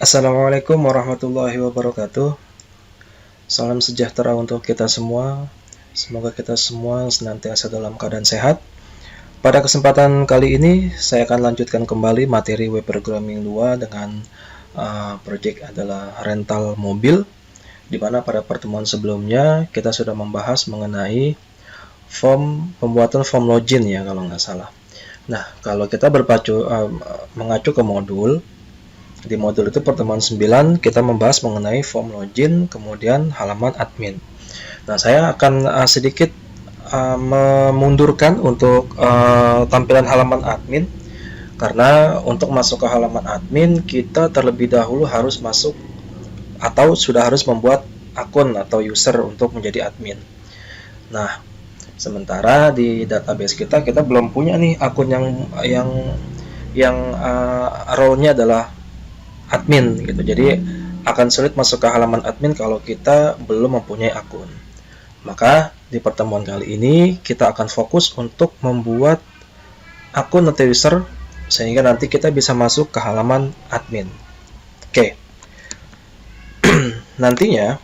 Assalamualaikum warahmatullahi wabarakatuh. Salam sejahtera untuk kita semua. Semoga kita semua senantiasa dalam keadaan sehat. Pada kesempatan kali ini, saya akan lanjutkan kembali materi web programming 2 dengan project adalah rental mobil, di mana pada pertemuan sebelumnya kita sudah membahas mengenai pembuatan form login ya kalau nggak salah. Nah, kalau kita mengacu ke modul, di modul itu pertemuan 9 kita membahas mengenai form login, kemudian halaman admin. Nah, saya akan sedikit memundurkan untuk tampilan halaman admin, karena untuk masuk ke halaman admin kita terlebih dahulu harus masuk atau sudah harus membuat akun atau user untuk menjadi admin. Nah, sementara di database kita belum punya nih akun yang role-nya adalah admin gitu. Jadi akan sulit masuk ke halaman admin kalau kita belum mempunyai akun. Maka di pertemuan kali ini kita akan fokus untuk membuat akun atau user sehingga nanti kita bisa masuk ke halaman admin. Oke. Nantinya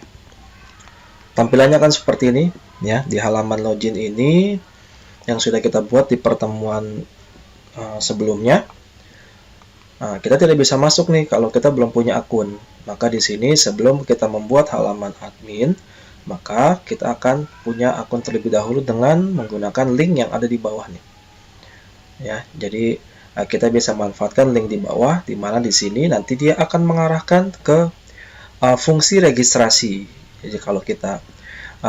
tampilannya akan seperti ini ya, di halaman login ini yang sudah kita buat di pertemuan sebelumnya. Nah, kita tidak bisa masuk nih kalau kita belum punya akun. Maka di sini sebelum kita membuat halaman admin, maka kita akan punya akun terlebih dahulu dengan menggunakan link yang ada di bawah nih. Ya, jadi kita bisa manfaatkan link di bawah, di mana di sini nanti dia akan mengarahkan ke fungsi registrasi. Jadi kalau kita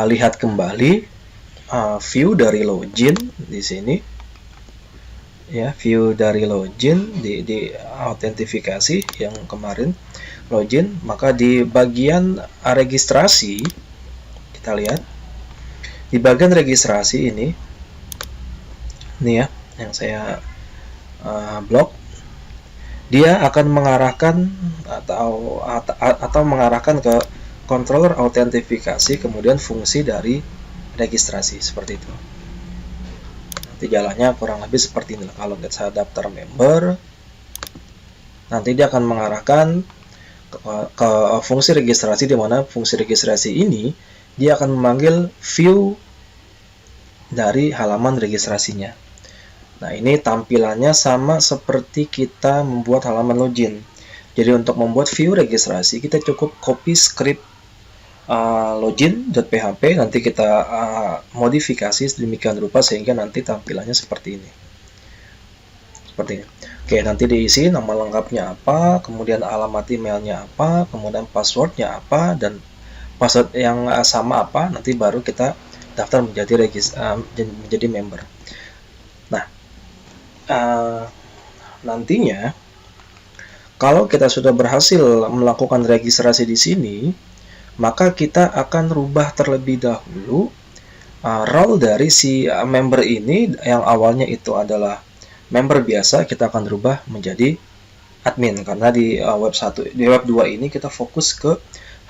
lihat kembali view dari login di sini. Ya, view dari login di autentifikasi yang kemarin login, maka di bagian registrasi kita lihat di bagian registrasi ini ya yang saya blok, dia akan mengarahkan atau mengarahkan ke controller autentifikasi, kemudian fungsi dari registrasi seperti itu. Nanti jalannya kurang lebih seperti ini. Kalau saya daftar member, nanti dia akan mengarahkan ke fungsi registrasi, di mana fungsi registrasi ini dia akan memanggil view dari halaman registrasinya. Nah, ini tampilannya sama seperti kita membuat halaman login. Jadi untuk membuat view registrasi kita cukup copy script login.php, nanti kita modifikasi sedemikian rupa sehingga nanti tampilannya seperti ini. Seperti ini. Oke, nanti diisi nama lengkapnya apa, kemudian alamat emailnya apa, kemudian passwordnya apa, dan password yang sama apa, nanti baru kita daftar menjadi member. Nah, nantinya kalau kita sudah berhasil melakukan registrasi di sini, maka kita akan rubah terlebih dahulu role dari si member ini, yang awalnya itu adalah member biasa, kita akan rubah menjadi admin, karena di web 2 ini kita fokus ke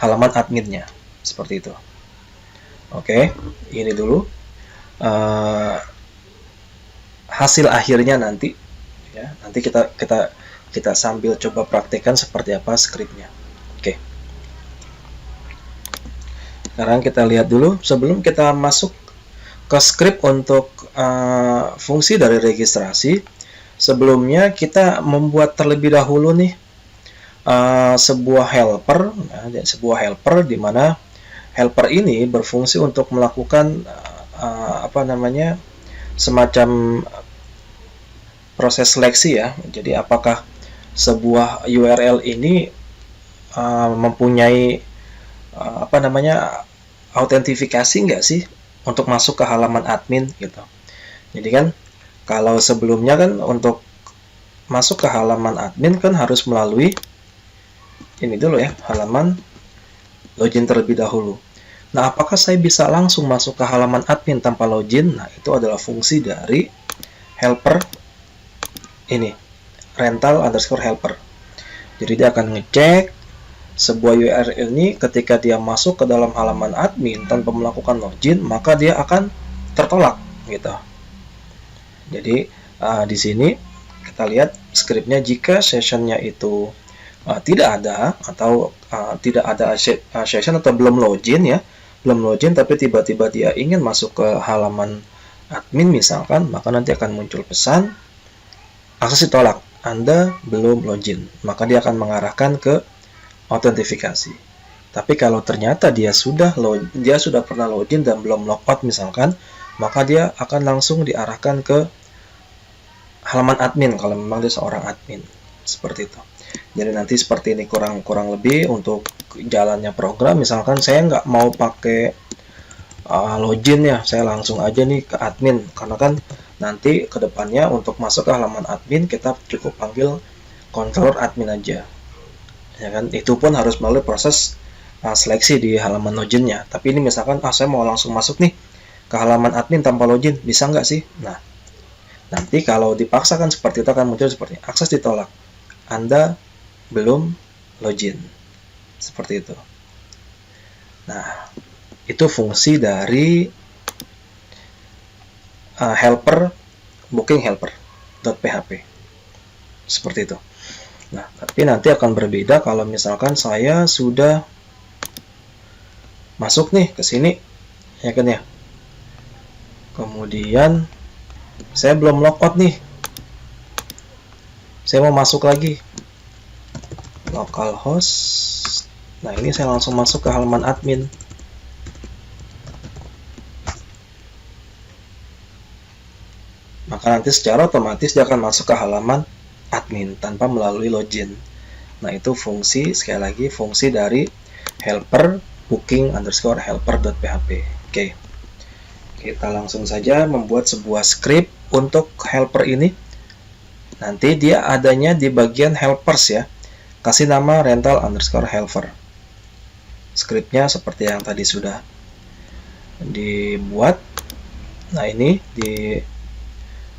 halaman adminnya seperti itu. Oke, ini dulu hasil akhirnya nanti ya, nanti kita sambil coba praktekkan seperti apa skripnya. Oke. Sekarang kita lihat dulu sebelum kita masuk ke script untuk fungsi dari registrasi. Sebelumnya kita membuat terlebih dahulu nih sebuah helper, di mana helper ini berfungsi untuk melakukan semacam proses seleksi ya. Jadi apakah sebuah URL ini mempunyai autentifikasi nggak sih untuk masuk ke halaman admin gitu. Jadi kan kalau sebelumnya kan untuk masuk ke halaman admin kan harus melalui ini dulu ya, halaman login terlebih dahulu. Nah, apakah saya bisa langsung masuk ke halaman admin tanpa login? Nah, itu adalah fungsi dari helper ini, rental_helper. Jadi dia akan ngecek sebuah URL ini, ketika dia masuk ke dalam halaman admin tanpa melakukan login, maka dia akan tertolak gitu. Jadi di sini kita lihat skripnya, jika sessionnya itu tidak ada atau tidak ada session atau belum login ya, belum login tapi tiba-tiba dia ingin masuk ke halaman admin misalkan, maka nanti akan muncul pesan akses ditolak, Anda belum login, maka dia akan mengarahkan ke autentifikasi. Tapi kalau ternyata dia sudah pernah login dan belum logout misalkan, maka dia akan langsung diarahkan ke halaman admin kalau memang dia seorang admin, seperti itu. Jadi nanti seperti ini kurang lebih untuk jalannya program. Misalkan saya nggak mau pakai login ya, saya langsung aja nih ke admin, karena kan nanti kedepannya untuk masuk ke halaman admin kita cukup panggil controller admin aja, ya kan. Itu pun harus melalui proses seleksi di halaman loginnya. Tapi ini misalkan saya mau langsung masuk nih ke halaman admin tanpa login, bisa nggak sih? Nah, nanti kalau dipaksakan seperti itu akan muncul seperti akses ditolak, Anda belum login, seperti itu. Nah, itu fungsi dari helper booking helper.php, seperti itu. Nah, tapi nanti akan berbeda kalau misalkan saya sudah masuk nih ke sini, ya kan ya. Kemudian saya belum logout nih, saya mau masuk lagi localhost. Nah, ini saya langsung masuk ke halaman admin. Maka nanti secara otomatis dia akan masuk ke halaman admin tanpa melalui login. Nah, itu fungsi, sekali lagi, fungsi dari helper booking_helper.php. Oke. Kita langsung saja membuat sebuah script untuk helper ini. Nanti dia adanya di bagian helpers ya. Kasih nama rental_helper. Scriptnya seperti yang tadi sudah dibuat. Nah, ini di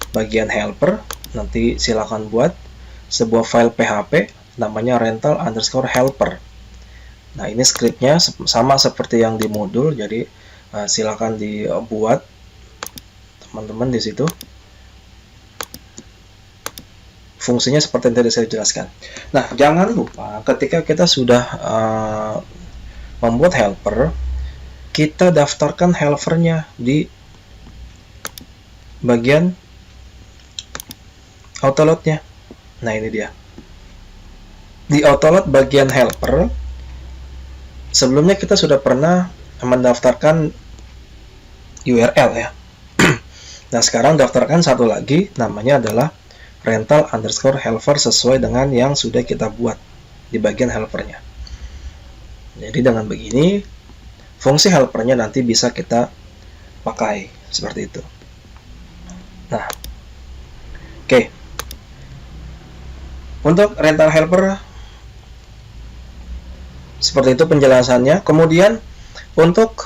bagian helper, nanti silakan buat sebuah file PHP namanya rental_helper. Nah, ini scriptnya sama seperti yang di modul, jadi silakan dibuat teman-teman di situ. Fungsinya seperti yang tadi saya jelaskan. Nah, jangan lupa ketika kita sudah membuat helper, kita daftarkan helpernya di bagian autoload-nya. Nah, ini dia. Di autoload bagian helper, sebelumnya kita sudah pernah mendaftarkan URL ya. Nah, sekarang daftarkan satu lagi, namanya adalah rental_helper sesuai dengan yang sudah kita buat di bagian helpernya. Jadi dengan begini, fungsi helpernya nanti bisa kita pakai seperti itu. Nah, oke. Untuk rental helper seperti itu penjelasannya. Kemudian untuk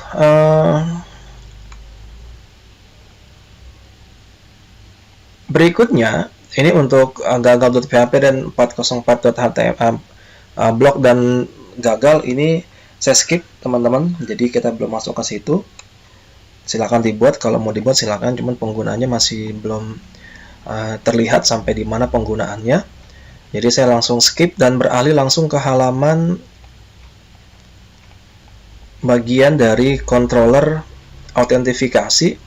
berikutnya, ini untuk gagal.php dan 404.html blog dan gagal ini saya skip teman-teman, jadi kita belum masuk ke situ. Silakan dibuat, kalau mau dibuat silakan, cuman penggunaannya masih belum terlihat sampai di mana penggunaannya. Jadi saya langsung skip dan beralih langsung ke halaman bagian dari controller autentifikasi.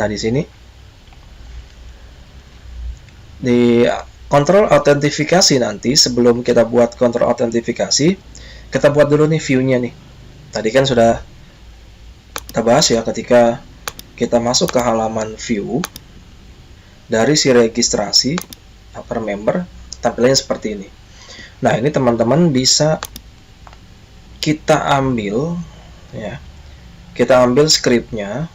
Nah, di sini di kontrol autentifikasi nanti, sebelum kita buat kontrol autentifikasi, kita buat dulu nih view-nya nih. Tadi kan sudah kita bahas ya, ketika kita masuk ke halaman view dari si registrasi per member, tampilannya seperti ini. Nah, ini teman-teman bisa kita ambil ya. Kita ambil scriptnya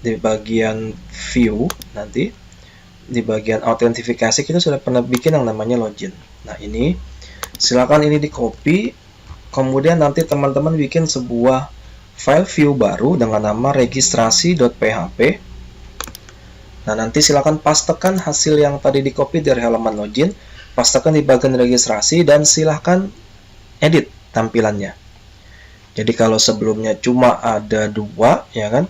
di bagian view, nanti di bagian autentifikasi kita sudah pernah bikin yang namanya login. Nah, ini silakan ini di copy, kemudian nanti teman-teman bikin sebuah file view baru dengan nama registrasi.php. Nah, nanti silakan pastekan hasil yang tadi di copy dari halaman login, pastekan di bagian registrasi dan silakan edit tampilannya. Jadi kalau sebelumnya cuma ada 2 ya kan,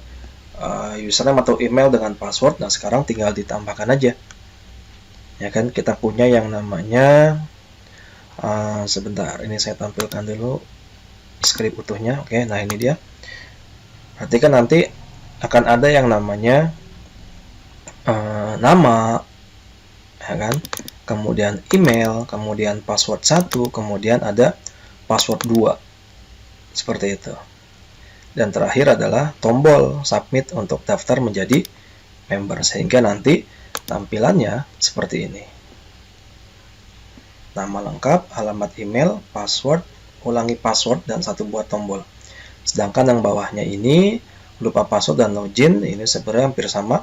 username atau email dengan password, nah sekarang tinggal ditambahkan aja. Ya kan, kita punya yang namanya Sebentar, ini saya tampilkan dulu script utuhnya. Oke, nah ini dia. Perhatikan nanti akan ada yang namanya nama, ya kan? Kemudian email, kemudian password 1, kemudian ada password 2. Seperti itu. Dan terakhir adalah tombol submit untuk daftar menjadi member, sehingga nanti tampilannya seperti ini. Nama lengkap, alamat email, password, ulangi password, dan 1 buah tombol. Sedangkan yang bawahnya ini lupa password dan login, ini sebenarnya hampir sama.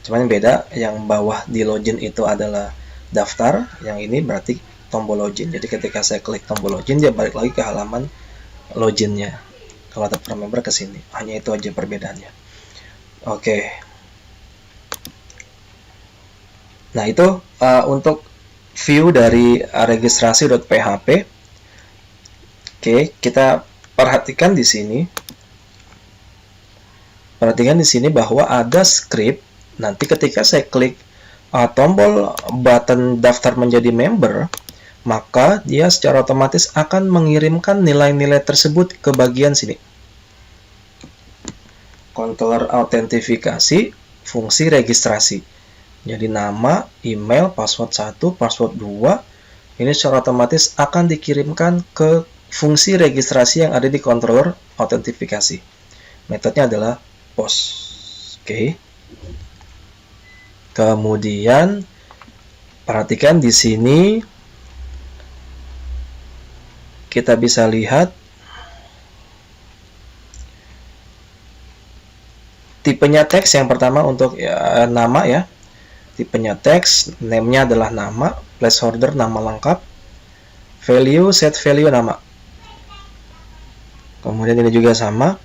Cuman yang beda, yang bawah di login itu adalah daftar, yang ini berarti tombol login. Jadi ketika saya klik tombol login, dia balik lagi ke halaman loginnya. Kalau daftar member ke sini, hanya itu aja perbedaannya. Oke. Nah itu untuk view dari registrasi.php. Oke, kita perhatikan di sini. Perhatikan di sini bahwa ada script. Nanti ketika saya klik tombol button daftar menjadi member, maka dia secara otomatis akan mengirimkan nilai-nilai tersebut ke bagian sini. Controller autentifikasi, fungsi registrasi. Jadi nama, email, password 1, password 2, ini secara otomatis akan dikirimkan ke fungsi registrasi yang ada di controller autentifikasi. Metodenya adalah POST. Oke. Kemudian perhatikan di sini kita bisa lihat tipenya teks. Yang pertama untuk nama ya. Tipenya teks, name-nya adalah nama, placeholder nama lengkap, value, set value nama. Kemudian ini juga sama.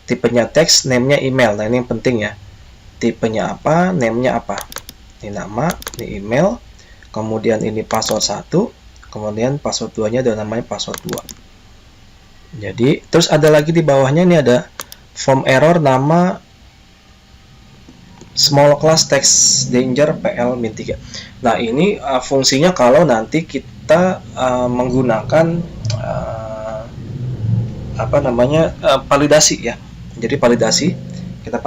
Tipenya teks, name-nya email. Nah, ini yang penting ya. Tipenya apa, name-nya apa. Ini nama, ini email. Kemudian ini password 1. Kemudian password 2-nya adalah namanya password 2. Jadi, terus ada lagi di bawahnya ini ada form error nama small class text danger PL-3. Nah, ini fungsinya kalau nanti kita menggunakan validasi ya. Jadi validasi kita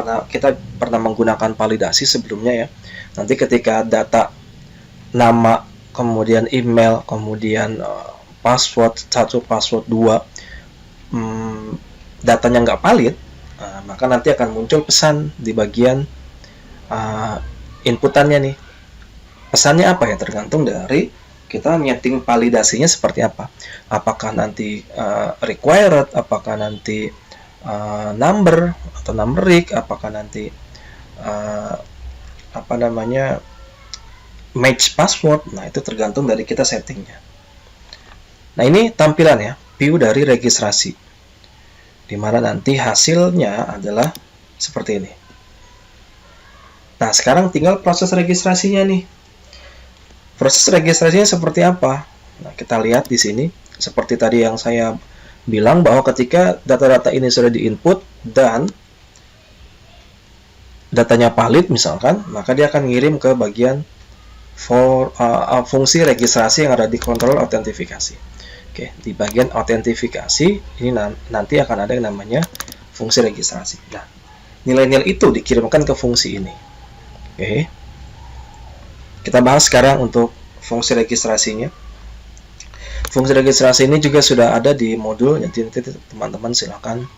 pernah menggunakan validasi sebelumnya ya. Nanti ketika data nama, kemudian email, kemudian password 1, password 2 datanya nggak valid, maka nanti akan muncul pesan di bagian inputannya nih. Pesannya apa ya, tergantung dari kita nyeting validasinya seperti apa. Apakah nanti required, apakah nanti number atau numeric, apakah nanti match password. Nah, itu tergantung dari kita settingnya. Nah, ini tampilan ya, view dari registrasi, dimana nanti hasilnya adalah seperti ini. Nah, sekarang tinggal proses registrasinya nih. Proses registrasinya seperti apa? Nah, kita lihat di sini. Seperti tadi yang saya bilang bahwa ketika data-data ini sudah diinput dan datanya valid misalkan, maka dia akan ngirim ke bagian fungsi registrasi yang ada di control autentifikasi. Oke, di bagian autentifikasi ini nanti akan ada yang namanya fungsi registrasi. Nah, nilai-nilai itu dikirimkan ke fungsi ini. Oke. Kita bahas sekarang untuk fungsi registrasinya. Fungsi registrasi ini juga sudah ada di modul, jadi nanti teman-teman silakan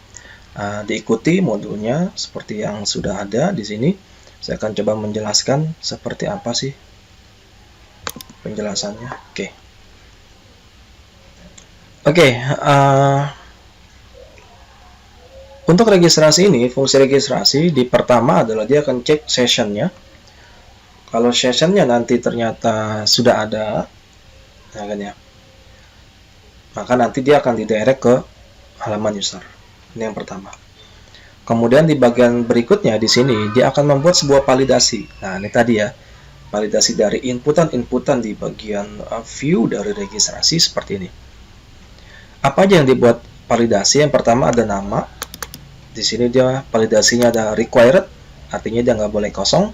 diikuti modulnya seperti yang sudah ada di sini. Saya akan coba menjelaskan seperti apa sih penjelasannya. Oke. Untuk registrasi ini, fungsi registrasi di pertama adalah dia akan cek sessionnya. Kalau sessionnya nanti ternyata sudah ada, nah kan ya, maka nanti dia akan didirect ke halaman user. Ini yang pertama. Kemudian di bagian berikutnya di sini dia akan membuat sebuah validasi. Nah, ini tadi ya, validasi dari inputan-inputan di bagian view dari registrasi seperti ini. Apa aja yang dibuat validasi? Yang pertama ada nama. Di sini dia validasinya ada required, artinya dia nggak boleh kosong.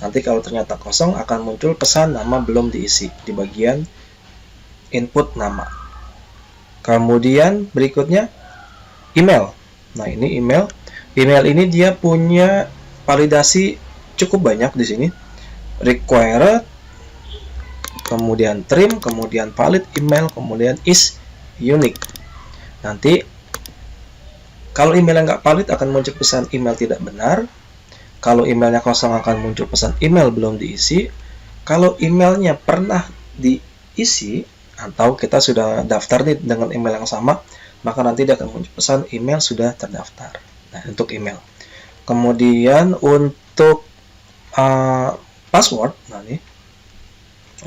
Nanti kalau ternyata kosong akan muncul pesan nama belum diisi di bagian input nama. Kemudian berikutnya email. Nah, ini email. Email ini dia punya validasi cukup banyak di sini. Required, kemudian trim, kemudian valid email, kemudian is unique. Nanti kalau emailnya nggak valid akan muncul pesan email tidak benar. Kalau emailnya kosong akan muncul pesan email belum diisi. Kalau emailnya pernah diisi atau kita sudah daftar nih dengan email yang sama, maka nanti dia akan muncul pesan email sudah terdaftar. Nah, untuk email. Kemudian untuk password, nah ini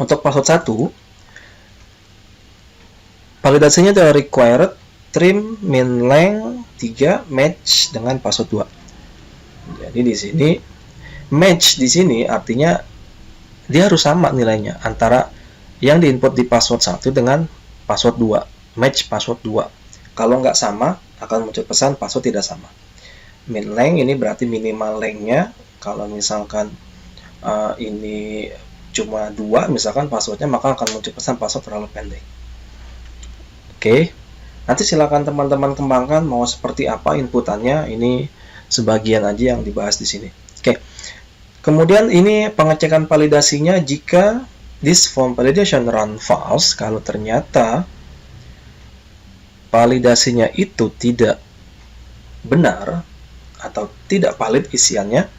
untuk password 1, validasinya adalah required, trim, min length 3, match dengan password 2. Jadi di sini match di sini artinya dia harus sama nilainya antara yang diinput di password 1 dengan password 2, match password 2. Kalau nggak sama, akan muncul pesan password tidak sama. Min length ini berarti minimal length-nya. Kalau misalkan ini cuma 2 misalkan passwordnya, maka akan muncul pesan password terlalu pendek. Oke, nanti silakan teman-teman kembangkan mau seperti apa inputannya. Ini sebagian aja yang dibahas di sini. Oke, kemudian ini pengecekan validasinya jika this form validation run false. Kalau ternyata validasinya itu tidak benar atau tidak valid isiannya,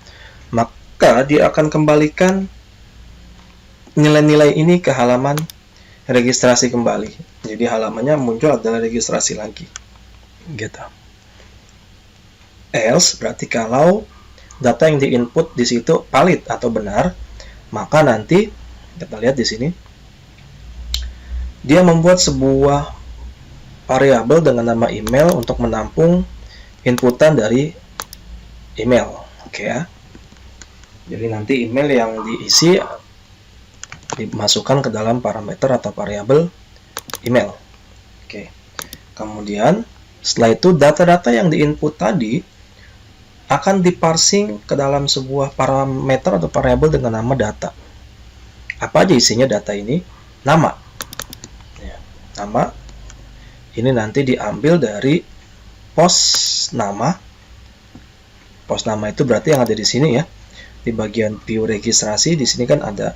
maka dia akan kembalikan nilai-nilai ini ke halaman registrasi kembali. Jadi halamannya muncul adalah registrasi lagi. Gitu. Else berarti kalau data yang diinput di situ valid atau benar, maka nanti kita lihat di sini dia membuat sebuah variabel dengan nama email untuk menampung inputan dari email. Oke ya. Jadi nanti email yang diisi dimasukkan ke dalam parameter atau variabel email. Oke. Kemudian setelah itu data-data yang diinput tadi akan diparsing ke dalam sebuah parameter atau variabel dengan nama data. Apa aja isinya data ini? Nama. Ya, nama. Ini nanti diambil dari pos nama. Pos nama itu berarti yang ada di sini ya. Di bagian view registrasi di sini kan ada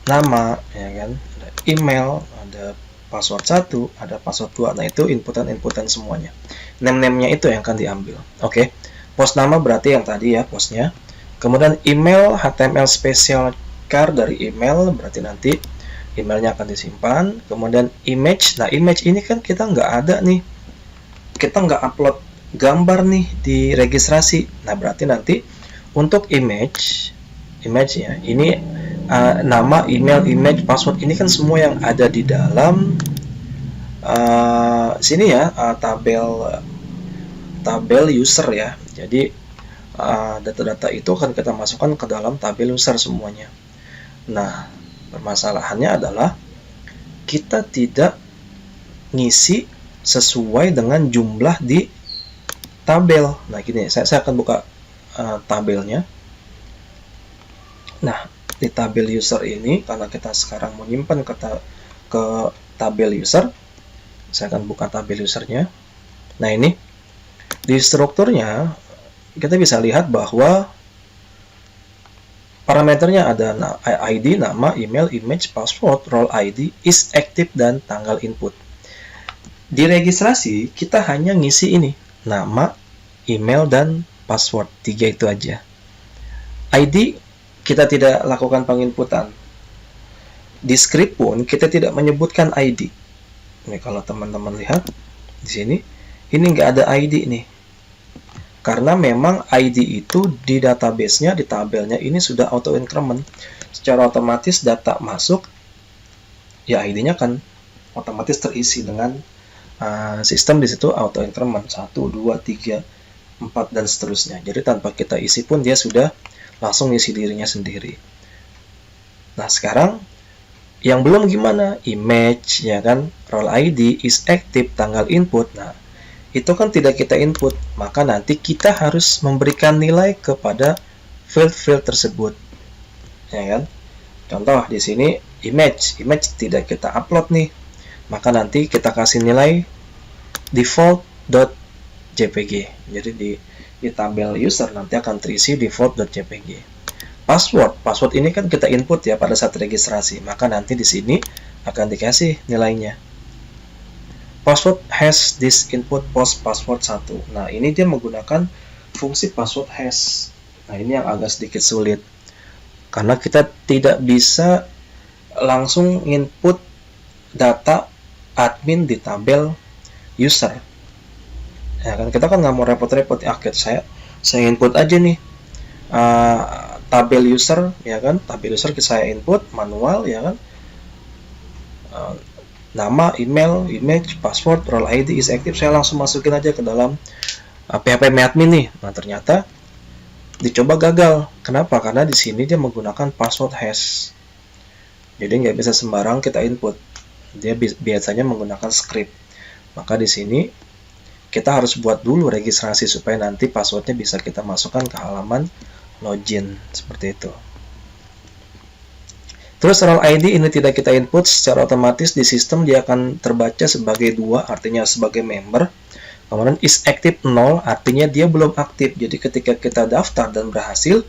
nama, ya kan? Ada email, ada password 1, ada password 2. Nah, itu inputan-inputan semuanya. Name-name-nya itu yang akan diambil. Oke. Pos nama berarti yang tadi ya, posnya. Kemudian email, HTML special char dari email, berarti nanti emailnya akan disimpan. Kemudian image, nah image ini kan kita nggak ada nih. Kita nggak upload gambar nih di registrasi. Nah, berarti nanti untuk image ya, ini nama, email, image, password ini kan semua yang ada di dalam sini ya, tabel user ya. Jadi data-data itu akan kita masukkan ke dalam tabel user semuanya. Nah, permasalahannya adalah kita tidak ngisi sesuai dengan jumlah di tabel. Nah, gini, saya akan buka tabelnya. Nah, di tabel user ini, karena kita sekarang menyimpan ke tabel user, saya akan buka tabel usernya. Nah, ini di strukturnya kita bisa lihat bahwa parameternya ada ID, nama, email, image, password, role ID, is active, dan tanggal input. Di registrasi kita hanya ngisi ini, nama, email, dan password. 3 itu aja. ID kita tidak lakukan penginputan. Di script pun kita tidak menyebutkan ID. Ini kalau teman-teman lihat di sini, ini nggak ada ID nih. Karena memang ID itu di database-nya, di tabelnya ini sudah auto increment. Secara otomatis data masuk, ya ID-nya kan otomatis terisi dengan sistem di situ auto increment 1, 2, 3, 4 dan seterusnya. Jadi tanpa kita isi pun dia sudah langsung isi dirinya sendiri. Nah, sekarang yang belum gimana? Image ya kan, role ID, is active, tanggal input. Nah, itu kan tidak kita input, maka nanti kita harus memberikan nilai kepada field-field tersebut. ya kan? Contoh di sini image tidak kita upload nih, maka nanti kita kasih nilai default.jpg. Jadi di tabel user nanti akan terisi default.jpg. Password ini kan kita input ya pada saat registrasi, maka nanti di sini akan dikasih nilainya. Password hash this input post password 1. Nah, ini dia menggunakan fungsi password hash. Nah, ini yang agak sedikit sulit. Karena kita tidak bisa langsung input data admin di tabel user. Ya kan, kita kan nggak mau repot-repot. Oke, saya input aja nih tabel user, ya kan? Tabel user saya input manual, ya kan? Nama, email, image, password, role ID is active. Saya langsung masukin aja ke dalam PHP admin nih. Nah, ternyata dicoba gagal. Kenapa? Karena di sini dia menggunakan password hash. Jadi nggak bisa sembarang kita input. Dia biasanya menggunakan script. Maka di sini kita harus buat dulu registrasi supaya nanti passwordnya bisa kita masukkan ke halaman login seperti itu. Terus role ID ini tidak kita input, secara otomatis di sistem dia akan terbaca sebagai 2, artinya sebagai member. Kemudian is active 0, artinya dia belum aktif. Jadi ketika kita daftar dan berhasil,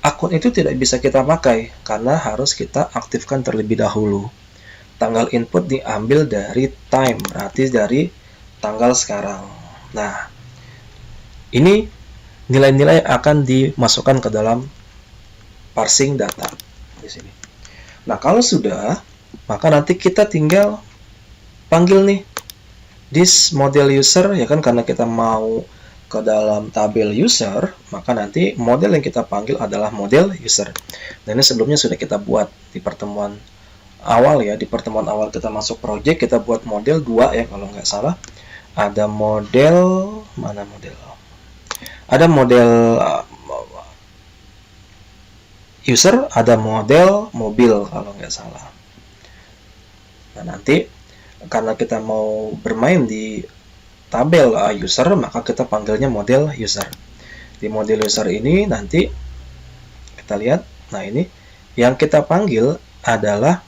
akun itu tidak bisa kita pakai karena harus kita aktifkan terlebih dahulu. Tanggal input diambil dari time, berarti dari tanggal sekarang. Nah, ini nilai-nilai akan dimasukkan ke dalam parsing data di sini. Nah, kalau sudah, maka nanti kita tinggal panggil nih this model user, ya kan, karena kita mau ke dalam tabel user, maka nanti model yang kita panggil adalah model user. Dan ini sebelumnya sudah kita buat di pertemuan awal ya, di pertemuan awal kita masuk project, kita buat model 2 ya kalau nggak salah. Ada model, mana model? Ada model user, ada model mobil kalau nggak salah. Nah, nanti karena kita mau bermain di tabel user, maka kita panggilnya model user. Di model user ini nanti kita lihat, nah ini yang kita panggil adalah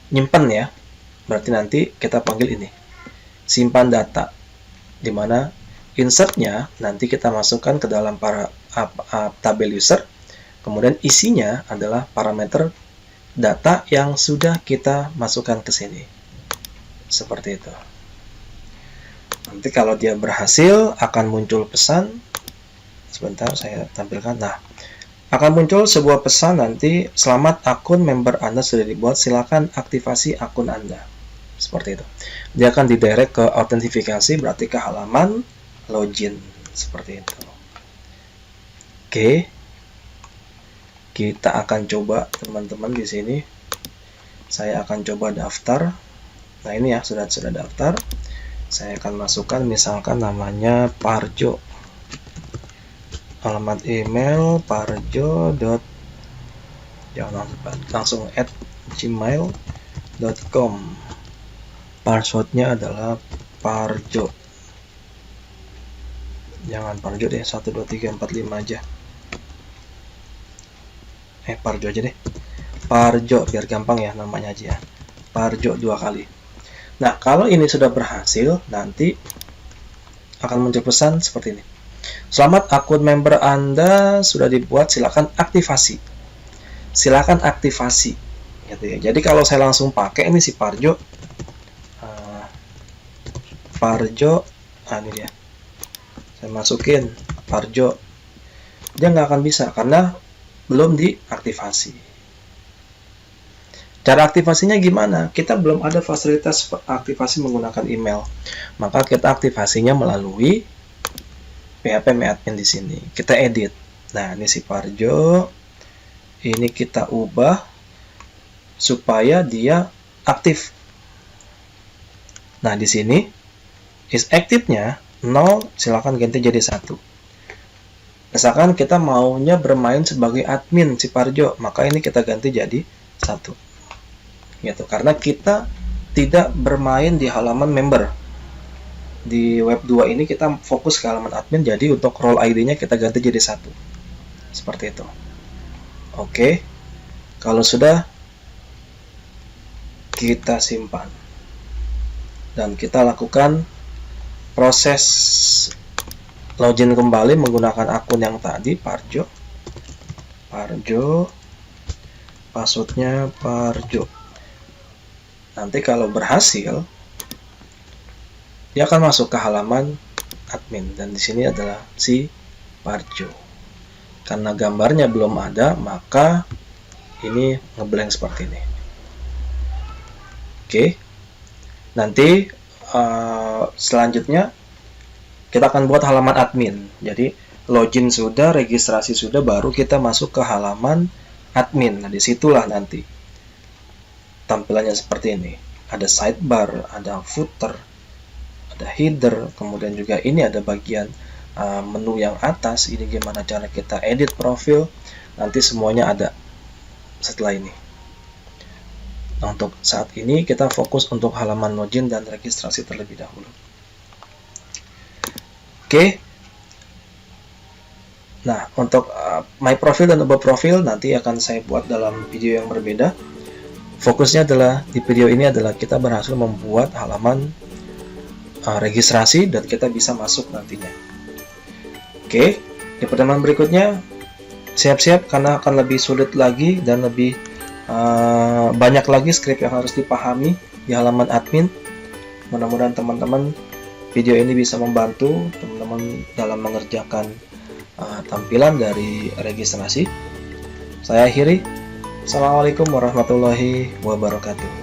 nyimpen ya. Berarti nanti kita panggil ini simpan data, dimana insertnya nanti kita masukkan ke dalam tabel user. Kemudian isinya adalah parameter data yang sudah kita masukkan ke sini. Seperti itu. Nanti kalau dia berhasil akan muncul pesan. Sebentar saya tampilkan. Nah, akan muncul sebuah pesan nanti, selamat akun member Anda sudah dibuat, silakan aktifasi akun Anda. Seperti itu. Dia akan didirect ke autentifikasi, berarti ke halaman login. Seperti itu. Oke. Kita akan coba teman-teman di sini. Saya akan coba daftar. Nah, ini ya sudah daftar. Saya akan masukkan misalkan namanya Parjo. Alamat email parjo. Jangan langsung @gmail.com. Passwordnya adalah Parjo. Jangan Parjo deh, 1 2 3 4 5 aja. Parjo aja deh. Parjo biar gampang ya namanya aja ya. Parjo 2 kali. Nah, kalau ini sudah berhasil, nanti akan muncul pesan seperti ini. Selamat akun member Anda sudah dibuat, silakan aktivasi. Silakan aktivasi. Gitu ya. Jadi kalau saya langsung pakai ini si Parjo. Parjo, ini dia. Saya masukin Parjo. Dia nggak akan bisa karena belum diaktifasi. Cara aktivasinya gimana? Kita belum ada fasilitas aktivasi menggunakan email. Maka kita aktivasinya melalui PHP admin di sini. Kita edit. Nah, ini si Parjo. Ini kita ubah supaya dia aktif. Nah, di sini is active-nya 0, silakan ganti jadi 1. Misalkan kita maunya bermain sebagai admin si Parjo, maka ini kita ganti jadi 1. Gitu. Karena kita tidak bermain di halaman member. Di web 2 ini kita fokus ke halaman admin, jadi untuk role ID-nya kita ganti jadi 1. Seperti itu. Oke, kalau sudah, kita simpan dan kita lakukan proses login kembali menggunakan akun yang tadi, Parjo, passwordnya Parjo. Nanti kalau berhasil, dia akan masuk ke halaman admin, dan di sini adalah si Parjo. Karena gambarnya belum ada, maka ini ngeblank seperti ini. Oke, nanti selanjutnya kita akan buat halaman admin. Jadi login sudah, registrasi sudah, baru kita masuk ke halaman admin. Nah, disitulah nanti tampilannya seperti ini. Ada sidebar, ada footer, ada header, kemudian juga ini ada bagian menu yang atas. Ini gimana cara kita edit profil. Nanti semuanya ada setelah ini. Nah, untuk saat ini kita fokus untuk halaman login dan registrasi terlebih dahulu. Oke. Nah, untuk my profile dan above profile nanti akan saya buat dalam video yang berbeda. Fokusnya adalah di video ini adalah kita berhasil membuat halaman registrasi dan kita bisa masuk nantinya. Oke, di pertemuan berikutnya siap-siap karena akan lebih sulit lagi dan lebih banyak lagi script yang harus dipahami di halaman admin. Mudah-mudahan teman-teman video ini bisa membantu teman-teman dalam mengerjakan tampilan dari registrasi. Saya akhiri. Assalamualaikum warahmatullahi wabarakatuh.